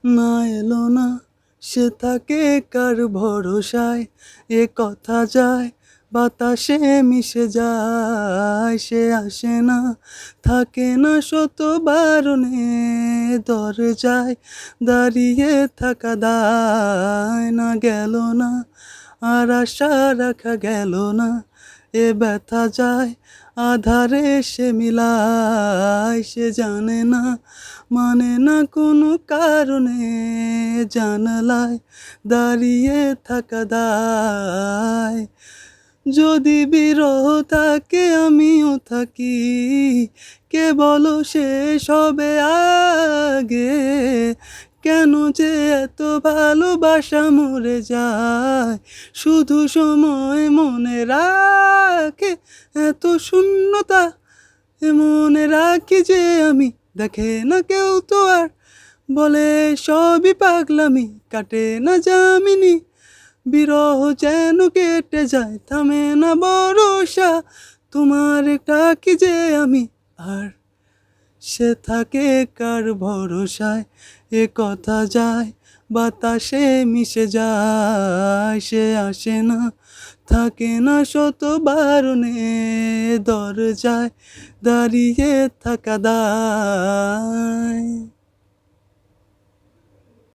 না এলো না, সে থাকে কার ভরসায়, এ কথা যায় বাতাসে মিশে যায়। সে আসে না, থাকে না, শত বারণে দরজায় দাঁড়িয়ে থাকা দায়। না গেল না, আর আশা রাখা গেল না, এ ব্যথা যায় আধারে সে মিলায়। সে জানে না, মানে না কোনো কারণে, জানালায় দাঁড়িয়ে থাকা দায়। যদি বিরহ থাকে আমিও থাকি, কে বলো শেষ হবে আগে? কেন যে এত ভালোবাসা মরে যায়, শুধু সময় মনে রাখে এত শূন্যতা। মনে রাখি যে আমি, দেখে না কেউ তো আর, বলে সবই পাগলামি, কাটে না যামিনী। বিরহ যেন কেটে যায়, থামে না ভরসা, তোমার ডাকি যে আমি। আর সে থাকে কার ভরসায়, এ কথা যায় বাতাসে মিশে যায়। সে আসে না, থাকে না, শত বারণে দরজায় দাঁড়িয়ে থাকা দায়।